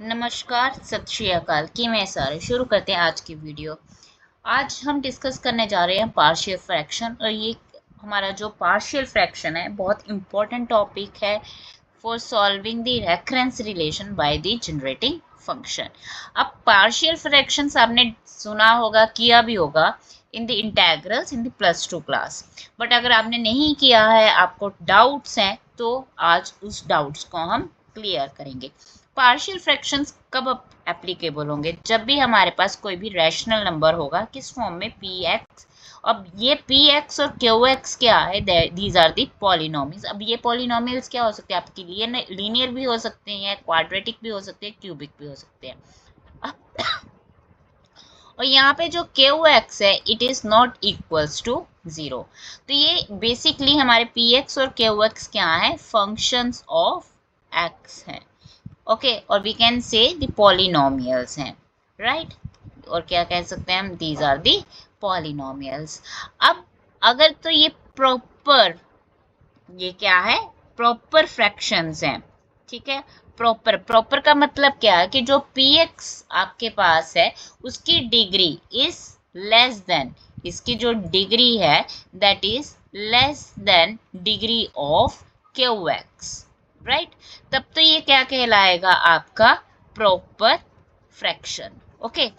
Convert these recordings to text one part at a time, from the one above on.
नमस्कार, सत श्री अकाल। किवें सारे शुरू करते हैं आज की वीडियो। आज हम डिस्कस करने जा रहे हैं पार्शियल फ्रैक्शन, और ये हमारा जो पार्शियल फ्रैक्शन है बहुत इंपॉर्टेंट टॉपिक है for solving the reference relation by the generating function. अब पार्शियल फ्रैक्शंस आपने सुना होगा, किया भी होगा in the integrals in the +2 class. But अगर आपने नहीं किया है, आपको डाउट्स हैं, तो आज उस डाउट्स को हम क्लियर करेंगे। पार्शियल फ्रैक्शंस कब एप्लीकेबल होंगे? जब भी हमारे पास कोई भी रैशनल नंबर होगा, किस फॉर्म में, पी एक्स। अब ये पी एक्स और क्यू एक्स क्या है? These are the polynomials. अब ये पॉलिनोमियल्स क्या हो सकते हैं आपके लिए? लीनियर भी हो सकते हैं, क्वाड्रेटिक भी हो सकते हैं, क्यूबिक भी हो सकते हैं। और यहाँ पे जो क्यू एक्स है, it is not equals to 0। तो ये बेसिकली हमारे पी एक्स और क्यू एक्स क्या है? फंक्शंस ऑफ एक्स हैं। ओके, और we can say the polynomials हैं, राइट। और क्या कह सकते हैं हम? These are the polynomials. अब अगर तो ये प्रॉपर, ये क्या है? प्रॉपर फ्रैक्शंस हैं, ठीक है। प्रॉपर प्रॉपर का मतलब क्या है? कि जो px आपके पास है उसकी डिग्री इज लेस देन, इसकी जो डिग्री है that is less than degree of qx, right. तब तो ये क्या कहलाएगा? आपका प्रॉपर फ्रैक्शन। ओके,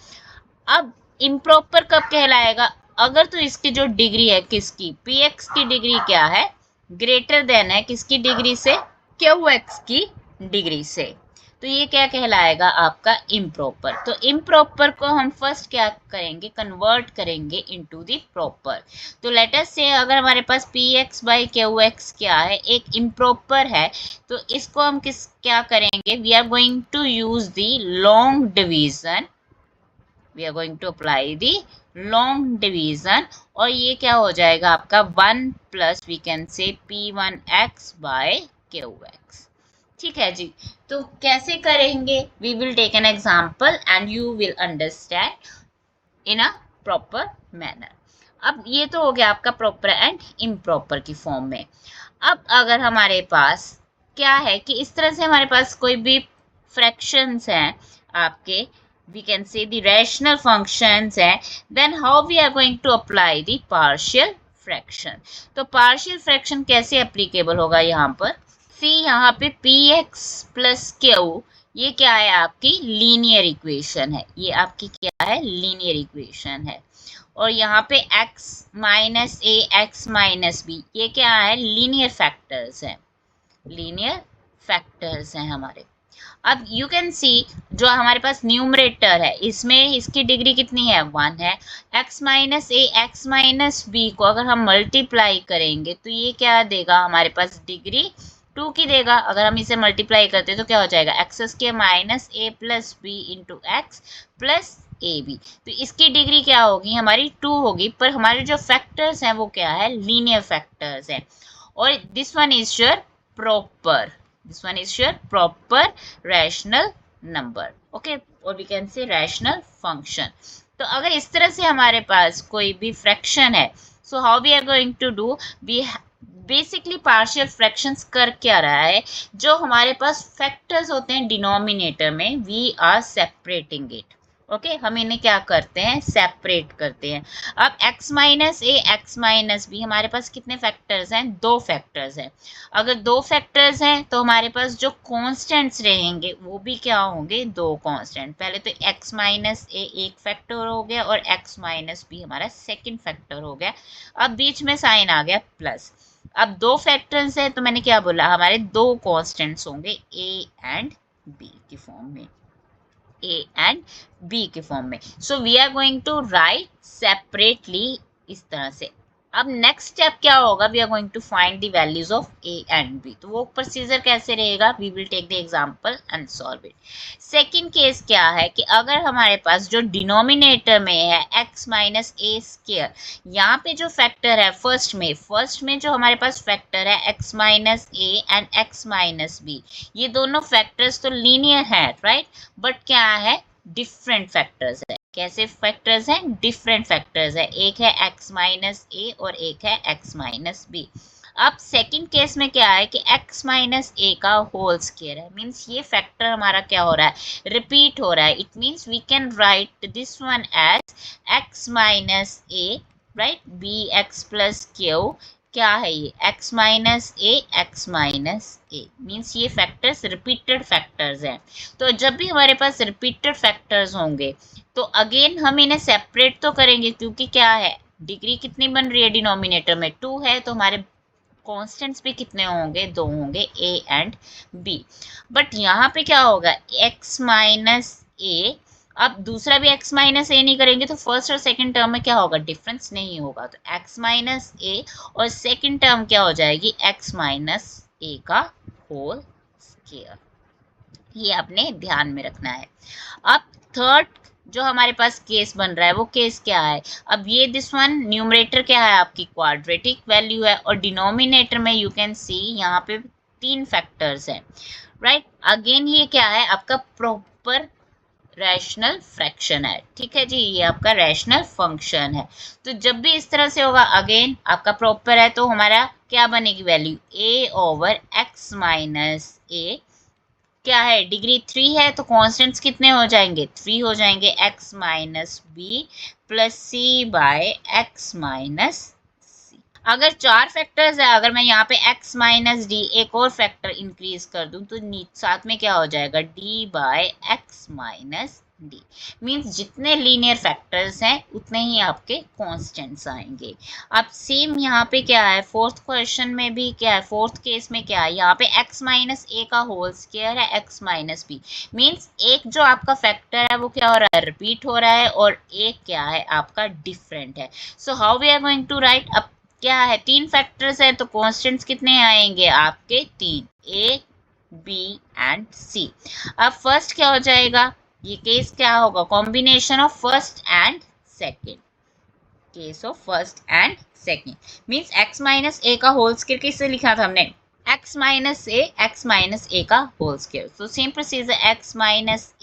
अब इम्प्रॉपर कब कहलाएगा? अगर तो इसकी जो डिग्री है, किसकी? px की डिग्री क्या है? ग्रेटर देन है किसकी डिग्री से? qx की डिग्री से। तो ये क्या कहलाएगा? आपका इम्प्रॉपर। तो इम्प्रॉपर को हम फर्स्ट क्या करेंगे? कन्वर्ट करेंगे इनटू द प्रॉपर। तो लेट अस से अगर हमारे पास px बाई qx क्या है? एक इम्प्रॉपर है। तो इसको हम क्या करेंगे? We are going to use the long division, we are going to apply the long division, और ये क्या हो जाएगा आपका 1 प्लस वी कैन से p1x by qx। ठीक है जी। तो कैसे करेंगे? we will take an example and you will understand in a proper manner। अब ये तो हो गया आपका प्रॉपर एंड इम्प्रॉपर की फॉर्म में। अब अगर हमारे पास क्या है कि इस तरह से हमारे पास कोई भी फ्रैक्शंस हैं आपके, we can say the rational functions है, then how we are going to apply the partial fraction। तो partial fraction कैसे applicable होगा यहाँ पर? सी यहाँ पे px plus q, ये क्या है? आपकी लीनियर इक्वेशन है। ये आपकी क्या है? लीनियर इक्वेशन है। और यहाँ पे x माइनस ए एक्स माइनस बी, ये क्या है? लीनियर फैक्टर्स है। लीनियर फैक्टर्स हैं हमारे। अब यू कैन सी जो हमारे पास न्यूमरेटर है, इसमें इसकी डिग्री कितनी है? 1 है। x माइनस ए एक्स माइनस बी को अगर हम मल्टीप्लाई करेंगे तो ये क्या देगा? हमारे पास डिग्री 2 की देगा। अगर हम इसे मल्टीप्लाई करते हैं तो क्या हो जाएगा? X square minus A plus B into x plus A B. तो इसकी डिग्री क्या होगी? हमारी 2 होगी। पर हमारे जो फैक्टर्स हैं वो क्या है? लीनियर फैक्टर्स हैं। और this one is your proper, this one is your proper rational number, okay, or we can say rational function। तो अगर इस तरह से हमारे पास कोई भी फ्रैक्शन है, so how we are going to do, we basically partial fractions कर क्या रहा है? जो हमारे पास फैक्टर्स होते हैं डिनोमिनेटर में, we are separating it. Okay, हम इन्हें क्या करते हैं? सेपरेट करते हैं। अब x माइनस ए एक्स माइनस बी, हमारे पास कितने फैक्टर्स हैं? 2 फैक्टर्स हैं। अगर 2 फैक्टर्स हैं तो हमारे पास जो कॉन्स्टेंट्स रहेंगे वो भी क्या होंगे? 2 कॉन्स्टेंट। पहले तो x माइनस ए एक फैक्टर हो गया और x माइनस बी हमारा सेकेंड फैक्टर हो गया। अब बीच में साइन आ गया प्लस। अब 2 फैक्टर्स हैं तो मैंने क्या बोला? हमारे 2 कॉन्स्टेंट्स होंगे a एंड b की फॉर्म में, a एंड b के फॉर्म में। So we are going to write separately इस तरह से। अब नेक्स्ट स्टेप क्या होगा? We are going to find the values of a and b। तो वो प्रोसीजर कैसे रहेगा? We will take the example and solve it. Second case क्या है कि अगर हमारे पास जो डिनोमिनेटर में है x माइनस ए स्क्वायर, यहाँ पे जो फैक्टर है फर्स्ट में जो हमारे पास फैक्टर है x minus A and x minus B, ये दोनों फैक्टर्स तो लीनियर है, राइट, बट क्या है? डिफरेंट फैक्टर्स है। कैसे फैक्टर्स हैं? डिफरेंट फैक्टर्स है। एक है x माइनस ए और एक है x माइनस बी। अब सेकंड केस में क्या है कि x माइनस ए का होल स्क्वायर है, मीन्स ये फैक्टर हमारा क्या हो रहा है, रिपीट हो रहा है. It means we can write this one as x minus A, right, B x plus Q. क्या है ये, x माइनस ए मीन्स ये फैक्टर्स रिपीटेड फैक्टर्स हैं. तो जब भी हमारे पास रिपीटेड फैक्टर्स होंगे तो अगेन हम इन्हें सेपरेट तो करेंगे, क्योंकि क्या है, डिग्री कितनी बन रही है, डिनोमिनेटर में 2 है, तो हमारे कॉन्स्टेंट्स भी कितने होंगे, 2 होंगे, a एंड b. बट यहाँ पे क्या होगा, x माइनस ए. अब दूसरा भी x माइनस ए नहीं करेंगे तो फर्स्ट और सेकंड टर्म में क्या होगा, डिफरेंस नहीं होगा. तो x माइनस ए और सेकंड टर्म क्या हो जाएगी, x माइनस ए का होल स्क्वायर. ये आपने ध्यान में रखना है. अब थर्ड जो हमारे पास केस बन रहा है वो केस क्या है, अब ये दिस वन न्यूमरेटर क्या है, आपकी क्वाड्रेटिक वैल्यू है, और डिनोमिनेटर में यू कैन सी यहाँ पे 3 फैक्टर्स हैं, राइट. अगेन ये क्या है, आपका प्रॉपर रैशनल फ्रैक्शन है. ठीक है जी, ये आपका रैशनल फंक्शन है. तो जब भी इस तरह से होगा, अगेन आपका प्रॉपर है, तो हमारा क्या बनेगी value, a over x minus a. क्या है, डिग्री 3 है, तो कॉन्स्टेंट्स कितने हो जाएंगे, 3 हो जाएंगे, x माइनस बी प्लस सी बाय एक्स माइनस सी. अगर 4 फैक्टर्स है, अगर मैं यहाँ पे x माइनस डी एक और फैक्टर इंक्रीज कर दूं तो साथ में क्या हो जाएगा, d by X minus D. Means जितने लीनियर फैक्टर्स हैं उतने ही आपके कांस्टेंट्स आएंगे. अब सेम यहाँ पे क्या है, फोर्थ क्वेश्चन में भी क्या है, फोर्थ केस में क्या है, यहाँ पे x माइनस ए का होल स्क्वायर है, x माइनस बी. मीन्स एक जो आपका फैक्टर है वो क्या हो रहा है, रिपीट हो रहा है, और एक क्या है आपका डिफरेंट है. So how we are going to write. अब क्या है, 3 फैक्टर्स है, तो कांस्टेंट्स कितने आएंगे आपके, 3, a b एंड c. अब फर्स्ट क्या हो जाएगा, ये केस क्या होगा, combination of first and second. Case of first and second means x minus ए का होल स्क्वायर किससे लिखा था हमने, x माइनस ए का whole square. So same procedure, x minus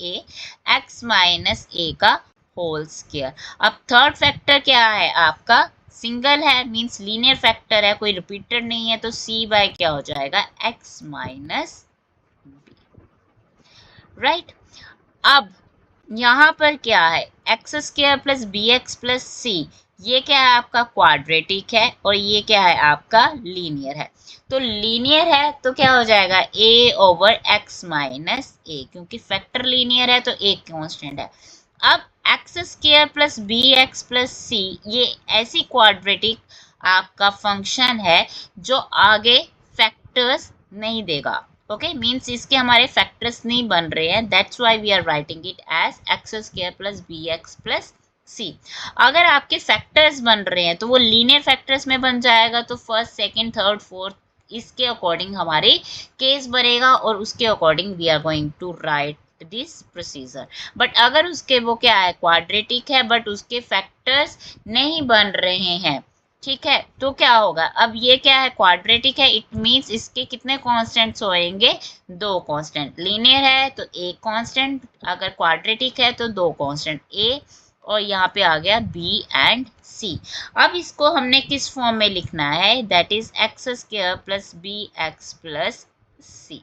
ए का होल स्क्वायर. अब थर्ड फैक्टर क्या है आपका, सिंगल है, मीन्स लीनियर फैक्टर है, कोई रिपीटेड नहीं है, तो c बाय क्या हो जाएगा, x माइनस बी, राइट. अब यहाँ पर क्या है, x square plus B x plus c, ये क्या है आपका क्वाड्रेटिक है, और ये क्या है आपका लीनियर है. तो लीनियर है तो क्या हो जाएगा, a over x minus a, क्योंकि फैक्टर लीनियर है तो एक कांस्टेंट है. अब x square plus B x plus c, ये ऐसी क्वाड्रेटिक आपका फंक्शन है जो आगे फैक्टर्स नहीं देगा. ओके, मीन्स इसके हमारे फैक्टर्स नहीं बन रहे हैं, that's why we are writing it as x square plus B x plus c. अगर आपके फैक्टर्स बन रहे हैं तो वो लीनियर फैक्टर्स में बन जाएगा, तो फर्स्ट सेकंड थर्ड फोर्थ इसके अकॉर्डिंग हमारे केस बनेगा, और उसके according we are going to write this procedure. But अगर उसके वो क्या है, क्वाड्रेटिक है, बट उसके फैक्टर्स नहीं बन रहे हैं, ठीक है, तो क्या होगा, अब ये क्या है, क्वाड्रेटिक है, इट मीन्स इसके कितने कांस्टेंट्स होंगे, 2 कांस्टेंट. लीनियर है तो एक कांस्टेंट, अगर क्वाड्रेटिक है तो 2 कांस्टेंट, a और यहाँ पे आ गया b एंड c. अब इसको हमने किस फॉर्म में लिखना है, that is x square plus B x plus C.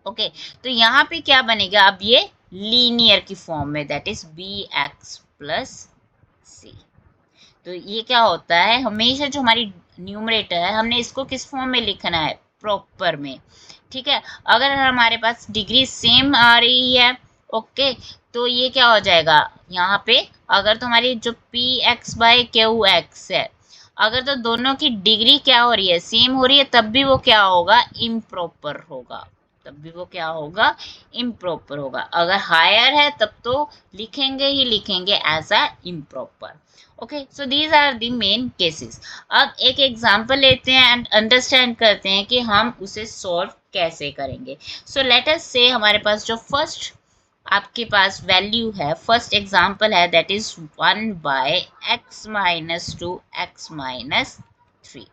Okay, तो यहाँ पे क्या बनेगा, अब ये लीनियर की फॉर्म में, that is b x plus c. तो ये क्या होता है, हमेशा जो हमारी न्यूमरेटर है हमने इसको किस फॉर्म में लिखना है, प्रॉपर में. ठीक है, अगर हमारे पास डिग्री सेम आ रही है, ओके, तो ये क्या हो जाएगा, यहाँ पे अगर तो हमारी जो P X by Q X है, अगर तो दोनों की डिग्री क्या हो रही है, सेम हो रही है, तब भी वो क्या होगा, इम्प्रॉपर होगा, तब भी वो क्या होगा, इम्प्रॉपर होगा. अगर हायर है तब तो लिखेंगे ही लिखेंगे as a improper. Okay, so these are the main cases. अब एक एग्जांपल लेते हैं एंड अंडरस्टैंड करते हैं कि हम उसे सॉल्व कैसे करेंगे. सो लेट अस से हमारे पास जो फर्स्ट आपके पास वैल्यू है, फर्स्ट एग्जांपल है, that is 1 by X minus 2 X minus 3.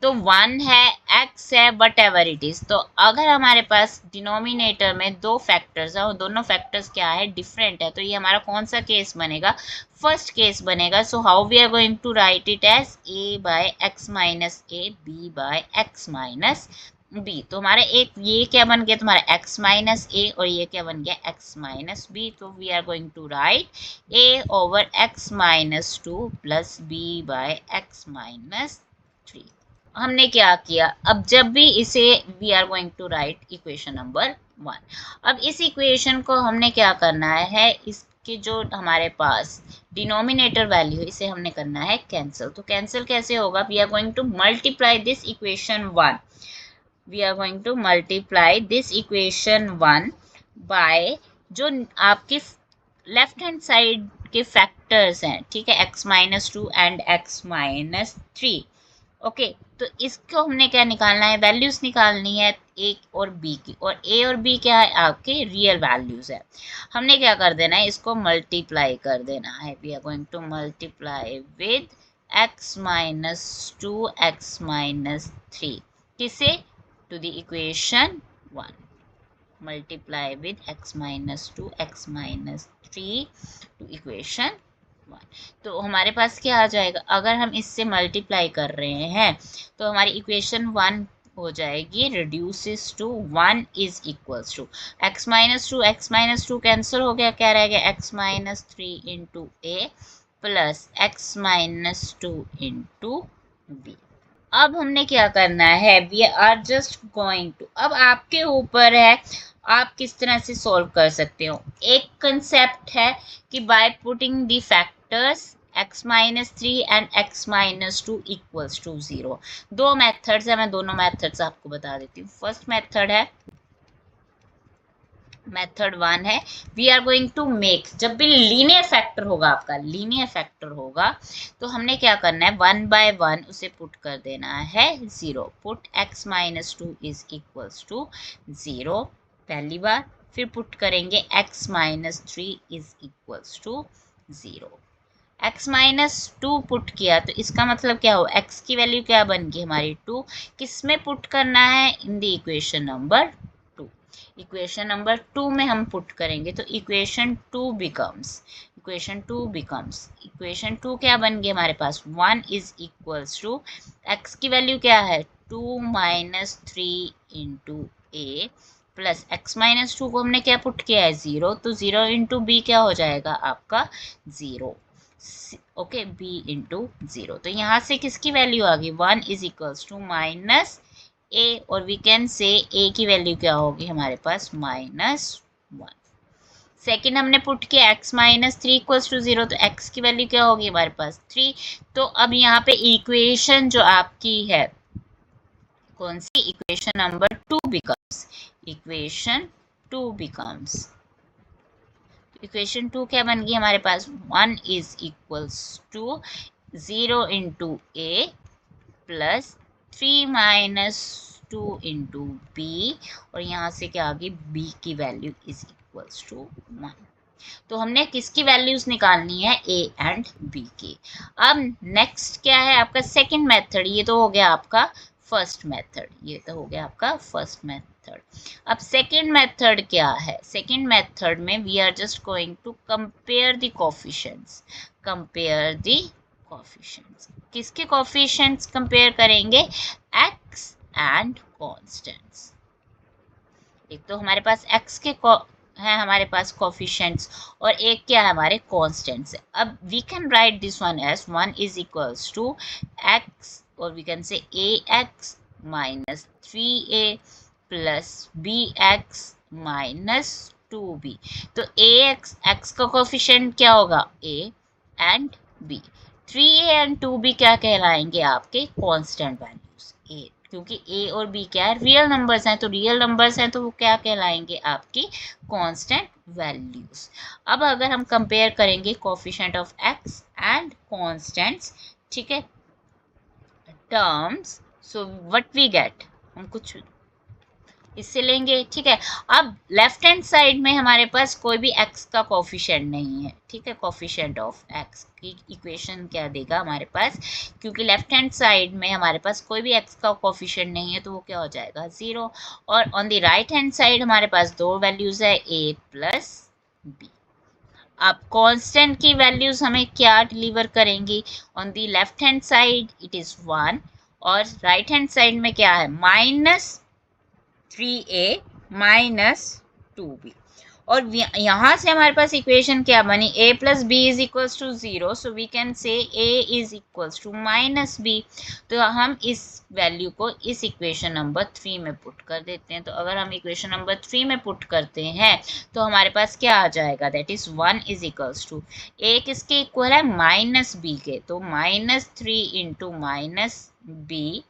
तो 1 है, x है, वट एवर इट इज। तो अगर हमारे पास डिनोमिनेटर में दो फैक्टर्स है और दोनों फैक्टर्स क्या है, डिफरेंट है, तो ये हमारा कौन सा केस बनेगा, फर्स्ट केस बनेगा। So how we are going to write it as a by x minus a, b by x minus b। तो हमारे एक ये क्या बन गया तुम्हारा x माइनस a और ये क्या बन गया x माइनस b। तो we are going to write a over x minus 2 plus b by x minus 3। हमने क्या किया, अब जब भी इसे we are going to write equation number 1। अब इस इक्वेशन को हमने क्या करना है, इसके जो हमारे पास डिनोमिनेटर वैल्यू इसे हमने करना है कैंसिल। तो कैंसिल कैसे होगा, we are going to multiply this equation 1, we are going to multiply this equation 1 by जो आपकी लेफ्ट हैंड साइड के फैक्टर्स हैं, ठीक है, x minus 2 and x minus 3। Okay, तो इसको हमने क्या निकालना है, वैल्यूज निकालनी है ए और बी की, और ए और बी क्या है, आपके रियल वैल्यूज है। हमने क्या कर देना है, इसको मल्टीप्लाई कर देना है। We are going to multiply with x minus 2 x minus 3, किसे, to the equation 1। Multiply with x minus 2 x minus 3 to equation 1। तो हमारे पास क्या आ जाएगा, अगर हम इससे मल्टीप्लाई कर रहे हैं तो हमारी इक्वेशन 1 हो जाएगी reduces to 1 is equals to x minus 2 cancel हो गया, क्या रह गया x minus 3 into a plus x minus 2 into b. अब हमने क्या करना है, we are just going to, अब आपके ऊपर है आप किस तरह से सॉल्व कर सकते हो। एक कंसेप्ट है कि by putting the factors x minus 3 and x minus 2 equals to 0। दो मेथड्स है, मैं दोनों मेथड्स आपको बता देती हूँ। फर्स्ट मेथड है, मेथड 1 है, we are going to make, जब भी लीनियर फैक्टर होगा, आपका लीनियर फैक्टर होगा, तो हमने क्या करना है, 1 बाय 1 उसे पुट कर देना है 0। Put x minus 2 is equals to 0 पहली बार, फिर पुट करेंगे x minus 3 is equals to 0। x minus 2 put किया तो इसका मतलब क्या हो, x की वैल्यू क्या बन गई हमारी 2, किस में पुट करना है, in the equation number 2। Equation number 2 में हम पुट करेंगे तो इक्वेशन 2 इक्वेशन 2 क्या बन गई हमारे पास, 1 इज इक्वल्स टू x की वैल्यू क्या है 2 minus 3 into a plus x minus 2 को हमने क्या पुट किया है 0, तो 0 इंटू बी क्या हो जाएगा आपका 0। ओके, b इंटू 0, तो यहाँ से किसकी वैल्यू आ गई, 1 is equals to minus a, और वी कैन से a की वैल्यू क्या होगी हमारे पास -1। सेकेंड हमने पुट किया x माइनस 3 इक्वल्स टू 0, तो x की वैल्यू क्या होगी हमारे पास 3। तो अब यहाँ पे इक्वेशन जो आपकी है कौन सी, equation number 2 becomes, equation 2 becomes, equation 2 क्या बन गई हमारे पास, 1 is equals to 0 into a plus 3 minus 2 into b, और यहाँ से क्या आ गई, b की वैल्यू इज इक्वल्स टू 1। तो हमने किसकी वैल्यूज निकालनी है, a एंड b की। अब नेक्स्ट क्या है आपका सेकंड मेथड, ये तो हो गया आपका फर्स्ट मेथड, अब सेकंड मेथड क्या है, सेकंड मेथड में we are just going to compare the coefficients, किसके कोफिशिएंट्स कंपेयर करेंगे, x एंड कांस्टेंट्स। एक तो हमारे पास x के है हमारे पास कोफिशिएंट्स, और एक क्या है हमारे कांस्टेंट्स है। अब we can write this one as 1 is equals to x, और we can say ax minus 3a plus bx minus 2b। तो ax, x का कोफिशिएंट क्या होगा a and b, 3a and 2b क्या कहलाएंगे आपके कांस्टेंट वैल्यूज, a क्योंकि a और b क्या है, रियल नंबर्स हैं, तो रियल नंबर्स हैं तो वो क्या कहलाएंगे आपकी कांस्टेंट वैल्यूज। अब अगर हम कंपेयर करेंगे coefficient of x and constants, ठीक है, terms, so what we get, हम कुछ इससे लेंगे, ठीक है। अब लेफ्ट हैंड साइड में हमारे पास कोई भी x का कोफिशिएंट नहीं है, ठीक है। कोफिशिएंट ऑफ x की इक्वेशन क्या देगा हमारे पास, क्योंकि लेफ्ट हैंड साइड में हमारे पास कोई भी x का कोफिशिएंट नहीं है तो वो क्या हो जाएगा, 0। और on the right hand side हमारे पास दो वैल्यूज है, a प्लस b। अब कांस्टेंट की वैल्यूज हमें क्या डिलीवर करेंगी, on the left hand side it is 1 और राइट हैंड साइड में क्या है, -3a माइनस 2b। और यहाँ से हमारे पास इक्वेशन क्या बनी, a plus b is equals to 0, so we can say a is equals to -b। तो हम इस वैल्यू को इस इक्वेशन नंबर 3 में पुट कर देते हैं। तो अगर हम इक्वेशन नंबर 3 में पुट करते हैं तो हमारे पास क्या आ जाएगा, that is 1 is equals to a किसके इक्वल है, -b के, तो -3 इंटू -b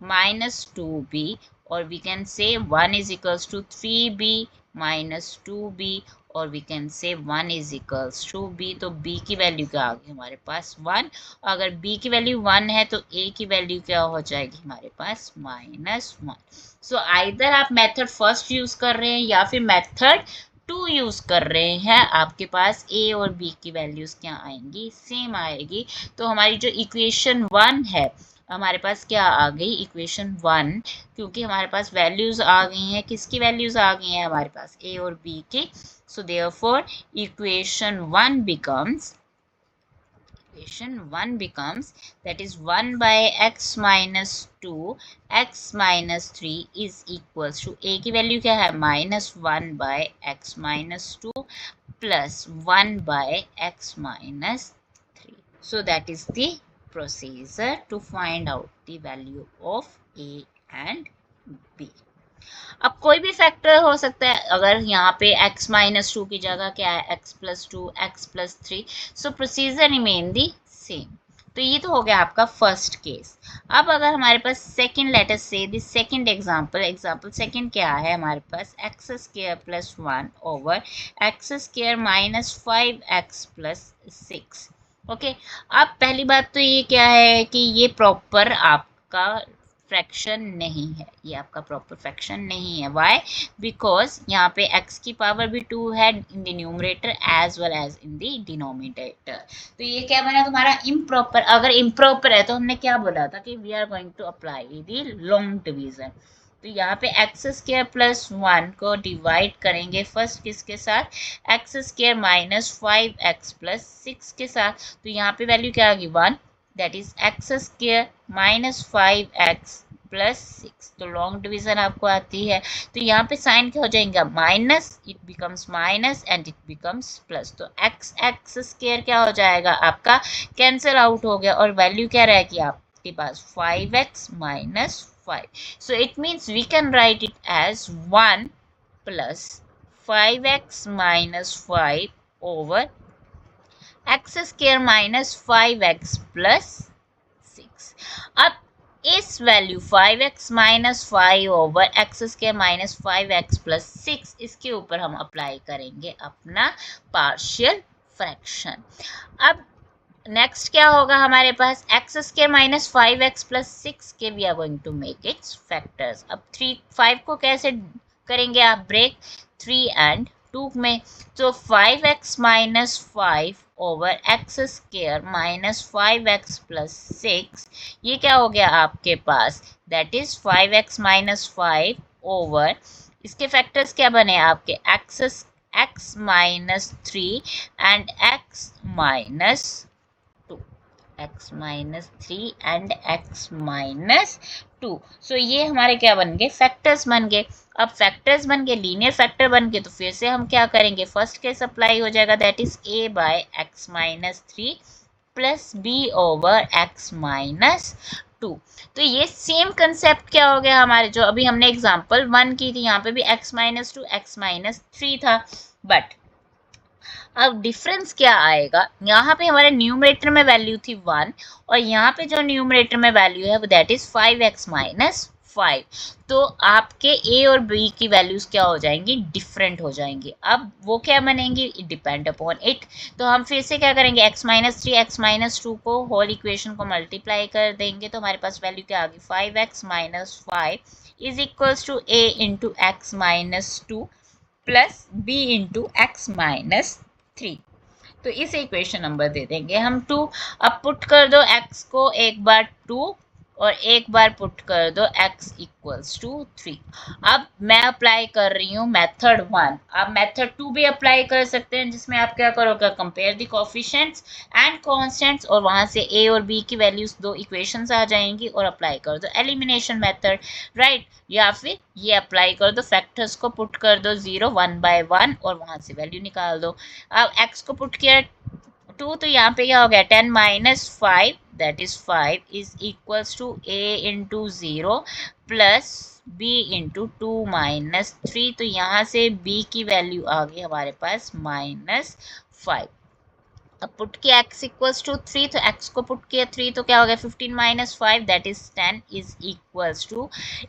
-2b, और we can say 1 is equals to 3b minus 2b, और we can say 1 is equals to b। तो b की वैल्यू क्या आ गई हमारे पास 1। अगर b की वैल्यू 1 है तो a की वैल्यू क्या हो जाएगी हमारे पास -1। सो आइदर आप मेथड फर्स्ट यूज कर रहे हैं या फिर मेथड 2 यूज कर रहे हैं, आपके पास a और b की वैल्यूज क्या आएंगी, सेम आएगी। तो हमारी जो इक्वेशन 1 है हमारे पास क्या आ गई, इक्वेशन 1, क्योंकि हमारे पास वैल्यूज आ गई हैं, किसकी वैल्यूज आ गई हैं हमारे पास, a और b की। So therefore equation 1 becomes that is 1 by x minus 2 x minus 3 is equals to a की वैल्यू क्या है, -1 by x minus 2 plus 1 by x minus 3। so that is the procedure to find out the value of a and b। अब कोई भी factor हो सकता है, अगर यहाँ पे x -2 की जगह क्या है, x + 2 x + 3, so procedure remain the same. तो ये तो हो गया आपका फर्स्ट केस। अब अगर हमारे पास सेकंड, लेट अस से द सेकंड एग्जांपल सेकंड क्या है हमारे पास, x² + 1 over x² - 5x + 6। Okay, अब पहली बात तो ये क्या है कि ये प्रॉपर आपका फ्रैक्शन नहीं है, ये आपका प्रॉपर फ्रैक्शन नहीं है। व्हाई, बिकॉज यहाँ पे x की पावर भी 2 है in the numerator as well as in the denominator. तो ये क्या बना तुम्हारा इम्प्रॉपर। अगर इम्प्रॉपर है तो हमने क्या बोला था कि we are going to apply the long division. तो यहाँ पे x² + 1 को डिवाइड करेंगे फर्स्ट किसके साथ, x² - 5x + 6 के साथ। तो यहाँ पे वैल्यू क्या आ गई 1, that is x² - 5x + 6। तो लॉन्ग डिवीजन आपको आती है, तो यहाँ पे साइन क्या हो जाएगा, minus, it becomes minus and it becomes plus. तो x² क्या हो जाएगा आपका, कैंसिल आउट हो गया, और वैल्यू क्या रहेगी आपके पास 5x - 5। so it means we can write it as 1 plus 5x - 5 over x² - 5x + 6। अब इस value 5x - 5 over x² - 5x + 6, इसके ऊपर हम अप्लाई करेंगे अपना पार्शियल फ्रैक्शन। अब नेक्स्ट क्या होगा हमारे पास, x² - 5x + 6 के we are going to make its factors. अब 5 को कैसे करेंगे आप ब्रेक, 3 and 2 में। तो 5x - 5 ओवर x² - 5x + 6, ये क्या हो गया आपके पास, दैट इज 5x - 5 ओवर, इसके फैक्टर्स क्या बने आपके, x -3 and x -3 and x -2। सो ये हमारे क्या बन गए, फैक्टर्स बन गए। अब फैक्टर्स बन गए, लीनियर फैक्टर बन गए, तो फिर से हम क्या करेंगे, फर्स्ट केस अप्लाई हो जाएगा, that is a by x -3 plus b over x -2। तो ये सेम कंसेप्ट क्या हो गया हमारे, जो अभी हमने एग्जांपल 1 की थी, यहाँ पे भी x -2 x -3 था, बट अब डिफरेंस क्या आएगा, यहाँ पे हमारे न्यूमरेटर में वैल्यू थी 1 और यहाँ पे जो न्यूमरेटर में वैल्यू है वो दैट इज 5x - 5। तो आपके a और b की वैल्यूज क्या हो जाएंगी, डिफरेंट हो जाएंगी। अब वो क्या बनेंगी, इट डिपेंड अपॉन इट। तो हम फिर से क्या करेंगे, x -3 x -2 को होल इक्वेशन को मल्टीप्लाई कर देंगे, तो हमारे पास वैल्यू क्या आ गई, 5x - 5 is equals to a into x minus two plus b into x minus three. तो इसे इक्वेशन नंबर दे देंगे हम 2। अब पुट कर दो x को एक बार 2 और एक बार पुट कर दो x इक्वल्स टू 3। अब मैं अप्लाई कर रही हूँ मेथड 1। आप मेथड 2 भी अप्लाई कर सकते हैं, जिसमें आप क्या करोगे, compare the coefficients and constants, और वहां से a और b की वैल्यूज दो इक्वेशंस आ जाएंगी और अप्लाई कर दो एलिमिनेशन मेथड, राइट। या फिर ये अप्लाई कर दो, फैक्टर्स को पुट कर दो 0 1 बाय 1 और वहां से वैल्यू निकाल दो। अब x को पुट किया 2, तो यहाँ पे क्या हो गया 10 minus 5 that is 5 is equals to a into 0 plus b into 2 minus 3। तो यहाँ से b की वैल्यू आ गई हमारे पास -5। अब पुट किया x इक्वल्स टू 3, तो x को पुट किया 3 तो क्या हो गया 15 minus 5 that is 10 is equals to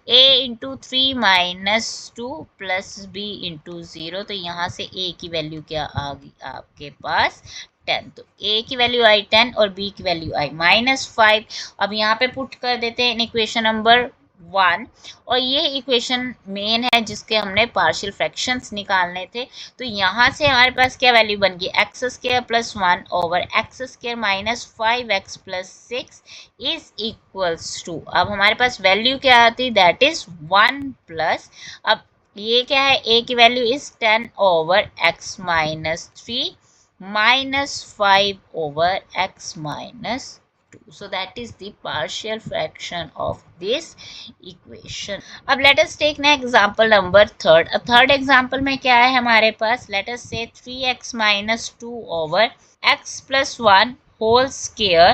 a into 3 minus 2 plus b into 0। तो यहाँ से a की वैल्यू क्या आ गई आपके पास 10। तो a की वैल्यू आई 10 और b की वैल्यू आई -5। अब यहाँ पे पुट कर देते हैं इन इक्वेशन नंबर 1, और ये इक्वेशन मेन है जिसके हमने पार्शियल फ्रैक्शंस निकालने थे। तो यहाँ से हमारे पास क्या वैल्यू बन गई x square plus 1 over x square minus 5x plus 6 is equals to, अब हमारे पास वैल्यू क्या आती दैट इज 1 प्लस, अब ये क्या है a की value is 10 over x minus 3 minus 5 over x minus 2. So that is the partial fraction of this equation. अब let us take next example number third. अब third example में क्या है हमारे पास, let us say 3x minus 2 over x plus 1 whole square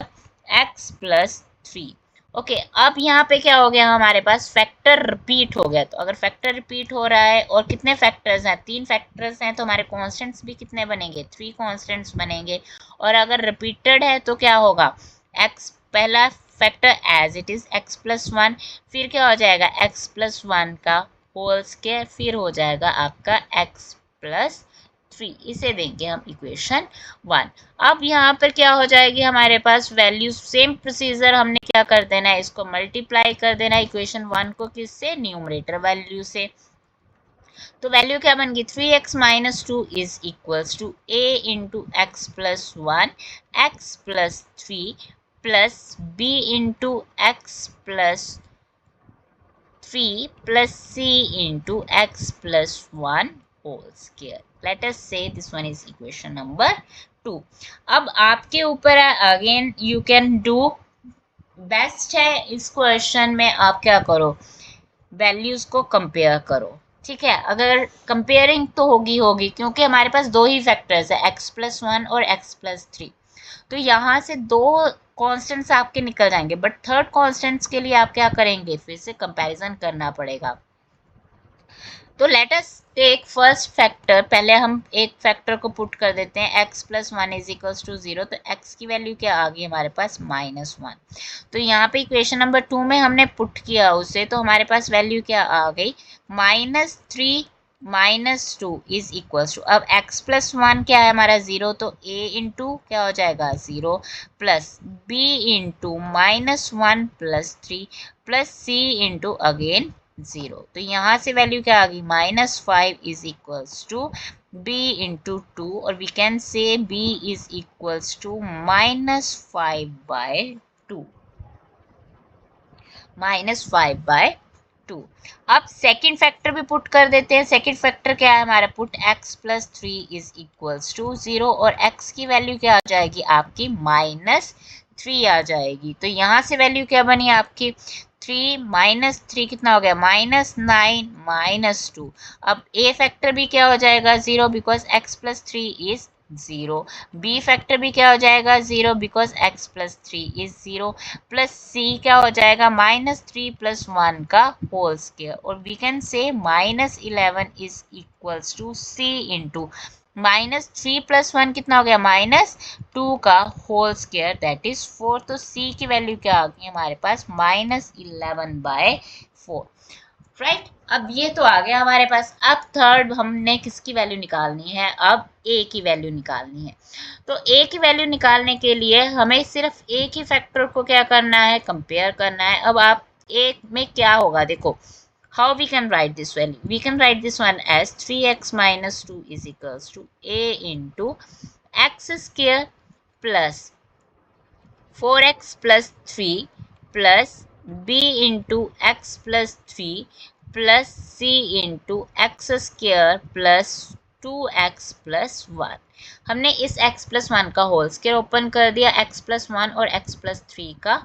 x plus 3. Okay अब यहाँ पे क्या हो गया हमारे पास फैक्टर रिपीट हो गया। तो अगर फैक्टर रिपीट हो रहा है और कितने फैक्टर्स हैं, 3 फैक्टर्स हैं, तो हमारे कांस्टेंट्स भी कितने बनेंगे 3 कांस्टेंट्स बनेंगे। और अगर रिपीटेड है तो क्या होगा x पहला factor as it is x plus 1, फिर क्या हो जाएगा x प्लस 1 का होल स्क्वायर, फिर हो जाएगा आपका x प्लस 3। इसे देंगे हम इक्वेशन 1। अब यहाँ पर क्या हो जाएगी हमारे पास वैल्यूज, सेम प्रोसीजर हमने क्या कर देना है, इसको मल्टीप्लाई कर देना है इक्वेशन 1 को किससे, न्यूमरेटर वैल्यू से। तो वैल्यू क्या बन गई 3x minus 2 is equals to a into x plus 1 x plus 3 plus b into x plus 3 plus c into x plus 1 whole square. Let us say this one is equation number 2. अब आपके ऊपर है, again you can do best है इस question में, आप क्या करो वैल्यूज को कंपेयर करो, ठीक है। अगर कंपेयरिंग तो होगी क्योंकि हमारे पास दो ही फैक्टर्स है x प्लस 1 और x प्लस 3, तो यहाँ से दो कांस्टेंट्स आपके निकल जाएंगे, बट थर्ड कांस्टेंट्स के लिए आप क्या करेंगे, फिर से कंपैरिजन करना पड़ेगा। तो let us take first factor, पहले हम एक फैक्टर को पुट कर देते हैं x plus 1 is equals to 0। तो x की वैल्यू क्या आ गई हमारे पास -1। तो यहाँ पे इक्वेशन नंबर 2 में हमने पुट किया उसे, तो हमारे पास वैल्यू क्या आ गई -3 -2 इज इक्वल्स टू, अब x प्लस 1 क्या है हमारा 0, तो a इंटू क्या हो जाएगा 0 plus b into -1 plus 3 plus c into again 0। तो यहाँ से वैल्यू क्या आ गई -5 is equals to b into 2, और we can say b is equals to -5/2 -5/2। अब सेकंड फैक्टर भी पुट कर देते हैं। सेकंड फैक्टर क्या है हमारा, put x plus 3 is equals to 0, और x की वैल्यू क्या आ जाएगी आपकी -3 आ जाएगी। तो यहाँ से वैल्यू क्या बनी आपकी 3 -3 कितना हो गया -9 -2। अब a फैक्टर भी क्या हो जाएगा 0 because x plus 3 is 0, b factor भी क्या हो जाएगा 0 because x plus 3 is 0, plus c क्या हो जाएगा -3 प्लस 1 का होल स्क्वायर, और we can say -11 is equals to c into -3 plus 1 कितना हो गया -2 का होल स्क्वायर दैट इज 4। तो c की वैल्यू क्या आ गई हमारे पास -11/4, राइट। अब ये तो आ गया हमारे पास। अब थर्ड हमने किसकी वैल्यू निकालनी है, अब a की वैल्यू निकालनी है। तो a की वैल्यू निकालने के लिए हमें सिर्फ एक ही फैक्टर को क्या करना है, कंपेयर करना है। अब आप a में क्या होगा, देखो how we can write this value? We can write this one as 3x minus 2 is equals to a into x square plus 4x plus 3 plus b into x plus 3 plus c into x square plus 2x plus 1। हमने इस x plus 1 का whole square open कर दिया, x plus 1 और x plus 3 का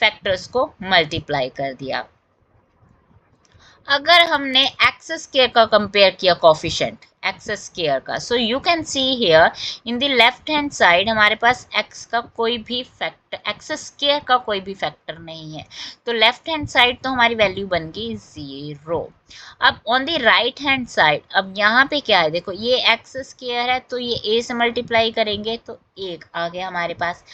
factors को multiply कर दिया। अगर हमने एक्स स्क्वायर का कंपेयर किया कोफिशिएंट एक्स स्क्वायर का, so you can see here in the left hand side हमारे पास एक्स का कोई भी फैक्टर, एक्स स्क्वायर का कोई भी फैक्टर नहीं है, तो लेफ्ट हैंड साइड तो हमारी वैल्यू बन गई 0। अब on the right hand side, अब यहाँ पे क्या है, देखो ये एक्स स्क्वायर है तो ये a से मल्टीप्लाई करेंगे तो 1 आ गया हमारे पास।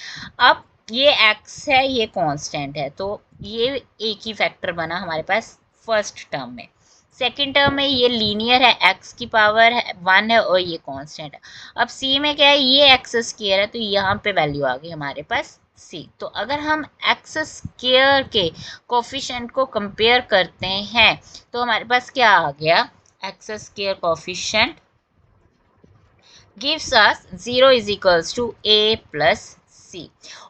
अब ये x है, ये कांस्टेंट है, तो ये एक ही फैक्टर बना हमारे पास फर्स्ट टर्म में। सेकेंड टर्म में ये लीनियर है, x की पावर 1 है और ये कांस्टेंट है। अब c में क्या है, ये एक्स स्क्वायर है तो यहाँ पे वैल्यू आ गई हमारे पास c। तो अगर हम एक्स स्क्वायर के कोफिशिएंट को कंपेयर करते हैं तो हमारे पास क्या आ गया, x square coefficient gives us 0 is equals to a plus c,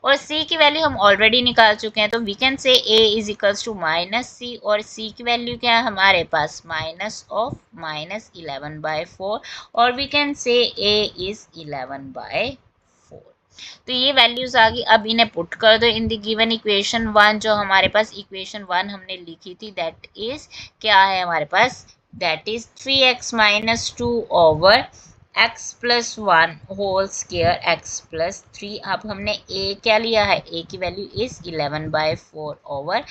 और c की वैल्यू हम ऑलरेडी निकाल चुके हैं, तो we can say a is equals to minus c, और c की वैल्यू क्या है हमारे पास माइनस ऑफ माइनस 11/4, और we can say a is 11/4। तो ये वैल्यूज आ गई। अब इन्हें पुट कर दो इन द गिवन इक्वेशन 1, जो हमारे पास इक्वेशन 1 हमने लिखी थी, दैट इज क्या है हमारे पास, that is 3x minus 2 over x plus 1 whole square x plus 3। अब हमने a क्या लिया है, a की value is 11/4 over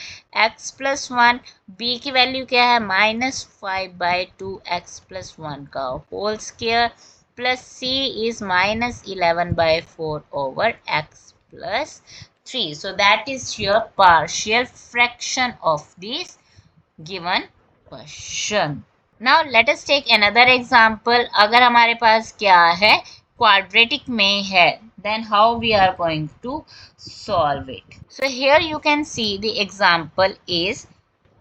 x plus 1, b की वैल्यू क्या है माइनस 5/2 x प्लस 1 का whole square plus c is minus 11/4 over x plus 3। So that is your partial fraction of this given question. Now let us take another example. अगर हमारे पास क्या है, quadratic में है, then how we are going to solve it? So here you can see the example is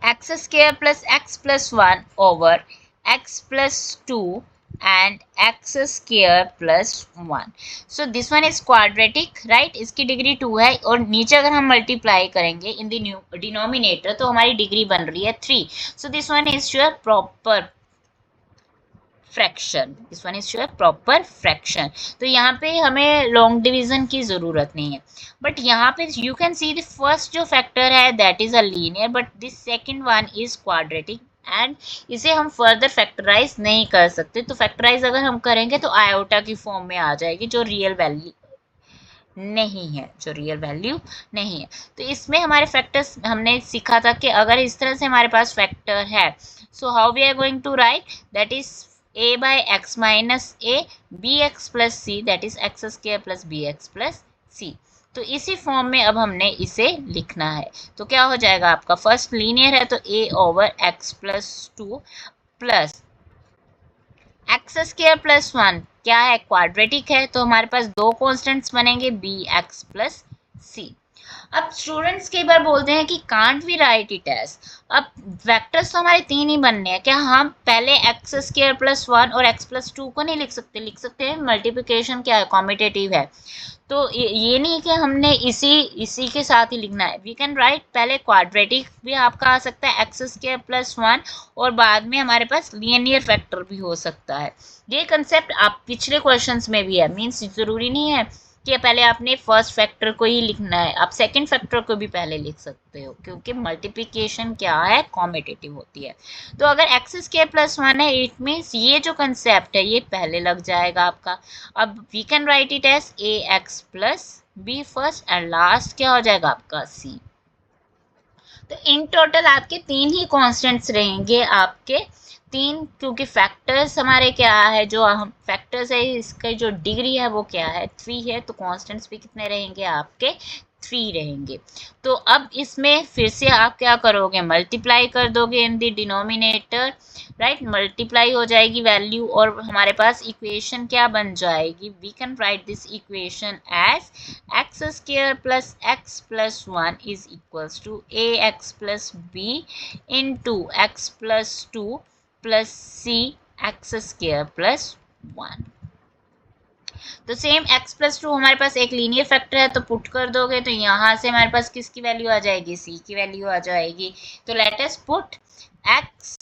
x square plus x plus 1 over x plus 2 and x square plus 1. So this one is quadratic, right? इसकी degree 2 है, और नीचे अगर हम multiply करेंगे इन the denominator तो हमारी degree बन रही है 3. So this one is your proper fraction, this one is your proper fraction. तो यहाँ पे हमें लॉन्ग डिवीजन की ज़रूरत नहीं है, बट यहाँ पे you can see the first जो फैक्टर है that is a linear, but this second one is quadratic, and इसे हम फर्दर फैक्टराइज नहीं कर सकते। तो फैक्टराइज अगर हम करेंगे तो आयोटा की फॉर्म में आ जाएगी, जो रियल वैल्यू नहीं है, जो रियल वैल्यू नहीं है। तो इसमें हमारे फैक्टर्स हमने सीखा था कि अगर इस तरह से हमारे पास फैक्टर है, so how we are going to write, that is a by x minus a bx plus c, that is x square plus bx plus c। तो इसी फॉर्म में अब हमने इसे लिखना है, तो क्या हो जाएगा आपका, फर्स्ट लीनियर है तो a over x plus 2 plus x square plus 1 क्या है, क्वाड्रेटिक है, तो हमारे पास दो कॉन्स्टेंट्स बनेंगे bx प्लस c। अब स्टूडेंट्स कई बार बोलते हैं कि can't we write it as, अब वेक्टर्स तो हमारे 3 ही बनने हैं, क्या हम पहले एक्स स्क्वायर प्लस 1 और x प्लस 2 को नहीं लिख सकते, लिख सकते हैं, मल्टीप्लिकेशन क्या है, कॉम्पिटेटिव है, तो ये नहीं कि हमने इसी के साथ ही लिखना है, वी कैन राइट पहले क्वाड्रेटिक भी आपका आ सकता है एक्स स्क्वायर प्लस 1, और बाद में हमारे पास लीनियर फैक्टर भी हो सकता है। ये कंसेप्ट आप पिछले क्वेश्चंस में भी है, मीन्स जरूरी नहीं है कि पहले आपने फर्स्ट फैक्टर को ही लिखना है, आप सेकंड फैक्टर को भी पहले लिख सकते हो, क्योंकि मल्टीप्लिकेशन क्या है, कॉम्पिटेटिव होती है। तो अगर एक्स स्क्वायर प्लस 1 है, इट मीन्स ये जो कंसेप्ट है ये पहले लग जाएगा आपका। अब we can write it as a x plus b first, and last क्या हो जाएगा आपका सी। तो इन टोटल आपके 3 ही कॉन्स्टेंट्स रहेंगे, आपके 3, क्योंकि फैक्टर्स हमारे क्या है, जो हम फैक्टर्स है इसका जो डिग्री है वो क्या है 3 है, तो कॉन्स्टेंट्स भी कितने रहेंगे आपके 3 रहेंगे। तो अब इसमें फिर से आप क्या करोगे, मल्टीप्लाई कर दोगे इन द डिनोमिनेटर, राइट, मल्टीप्लाई हो जाएगी वैल्यू और हमारे पास इक्वेशन क्या बन जाएगी, we can write this equation as x square plus x plus 1 is equals to a x plus B into x plus 2 plus c x square plus 1। तो same x plus 2 हमारे पास एक linear factor है, तो put कर दोगे तो यहाँ से हमारे पास किसकी वैल्यू आ जाएगी, c की वैल्यू आ जाएगी। तो let us put x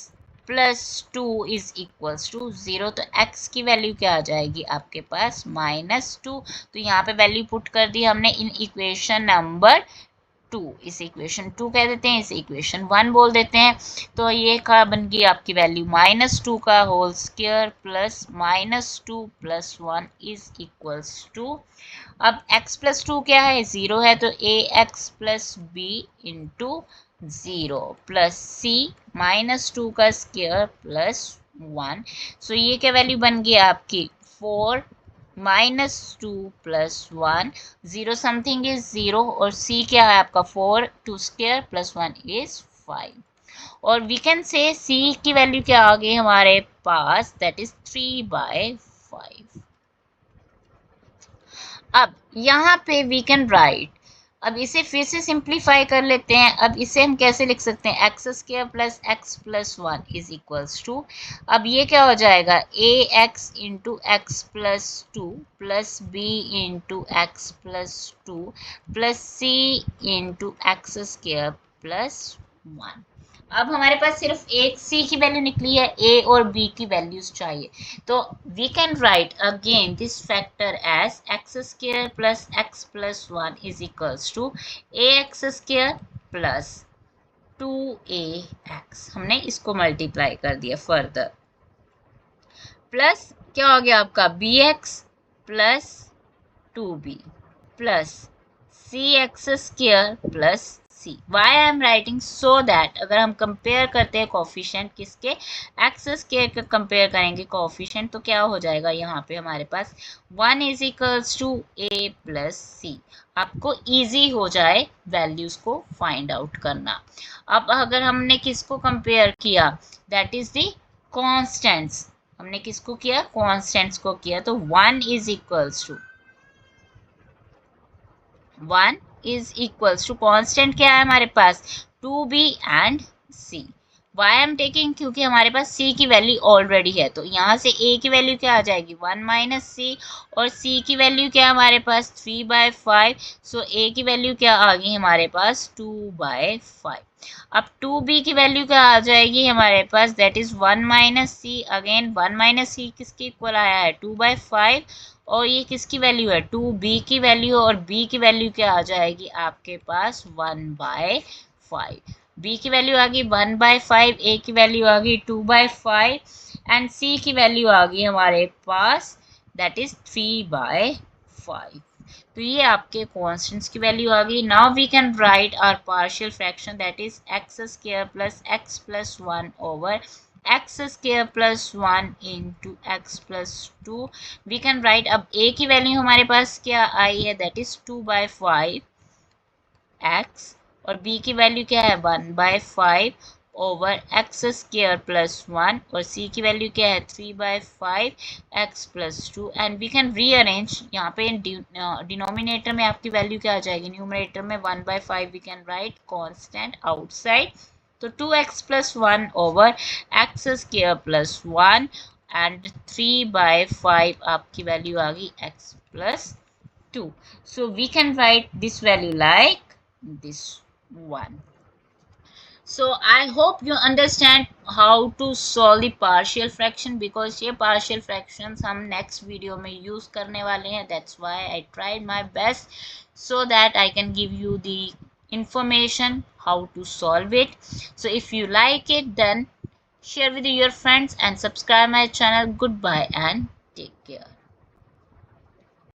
plus 2 is equals to 0, तो x की वैल्यू क्या आ जाएगी आपके पास -2। तो यहाँ पे वैल्यू पुट कर दी हमने इन इक्वेशन नंबर 2, इस इक्वेशन 2 कह देते हैं, इसे इक्वेशन 1 बोल देते हैं। तो ये क्या बन गई आपकी वैल्यू -2 का whole square plus -2 plus 1 is equals to, अब x प्लस 2 क्या है, 0 है, तो a x plus B into 0 plus c -2 का स्क्वायर प्लस 1। सो ये क्या वैल्यू बन गई आपकी 4 -2 प्लस 1, 0 समथिंग इज 0 और c क्या है आपका 4, 2 स्क्वायर प्लस 1 इज 5। और वी कैन से c की वैल्यू क्या आ गई हमारे पास, दैट इज 3/5। अब यहाँ पे वी कैन राइट, अब इसे फिर से सिंप्लीफाई कर लेते हैं। अब इसे हम कैसे लिख सकते हैं, x square plus x plus 1 is equals to, अब ये क्या हो जाएगा a x into x plus 2 plus B into x plus 2 plus c into x square plus 1। अब हमारे पास सिर्फ एक c की वैल्यू निकली है, a और b की वैल्यूज चाहिए। तो we can write again this factor as x square plus x plus 1 is equals to a x square plus 2ax, हमने इसको मल्टीप्लाई कर दिया फर्दर, प्लस क्या हो गया आपका b x plus 2b plus c x square plus c. Why I am writing, so that अगर हम कंपेयर करते हैं कोफिशिएंट किसके, एक्स स्क्वायर का कंपेयर करेंगे कोफिशिएंट, तो क्या हो जाएगा यहाँ पे हमारे पास 1 is equals to a plus c. आपको इजी हो जाए वैल्यूज को फाइंड आउट करना। अब अगर हमने किसको कंपेयर किया, दैट इज द कॉन्स्टेंट्स, हमने किसको किया, कॉन्स्टेंट्स को किया, तो 1 is equals to 1 is equals to constant क्या है हमारे पास 2b and c। Why am taking, क्योंकि हमारे पास c की वैल्यू ऑलरेडी है, तो यहाँ से a की वैल्यू क्या आ जाएगी 1 माइनस c और c की वैल्यू क्या है हमारे पास 3/5। सो a की वैल्यू क्या आ गई हमारे पास 2/5। अब 2b की वैल्यू क्या आ जाएगी हमारे पास, that is 1 minus c, again 1 minus c किसके इक्वल आया है 2/5 और ये किसकी वैल्यू है 2b की वैल्यू, और b की वैल्यू क्या आ जाएगी आपके पास 1/5। b की वैल्यू आ गई 1/5, a की वैल्यू आ गई 2/5 एंड c की वैल्यू आ गई हमारे पास दैट इज 3/5। तो ये आपके कॉन्स्टेंट्स की वैल्यू आ गई। Now we can write our partial fraction that is x square plus x plus 1 over x square plus 1 into x plus 2। We can write, अब a की वैल्यू हमारे पास क्या आई है दैट इज 2/5 एक्स और b की वैल्यू क्या है 1/5 ओवर एक्स स्क्वायर प्लस 1 और c की वैल्यू क्या है 3/5 x plus 2 and we can rearrange, यहाँ पे डिनोमिनेटर में आपकी वैल्यू क्या आ जाएगी, न्यूमरेटर में 1/5 we can write constant outside, तो 2x plus 1 over x square plus 1 and 3/5 आपकी वैल्यू आ गई x plus 2। So we can write this value like this one. So I hope you understand how to solve the partial fraction, because ये partial fractions हम next video में use करने वाले हैं, that's why I tried my best so that I can give you the information how to solve it. So if you like it, then share with your friends and subscribe my channel. Goodbye and take care.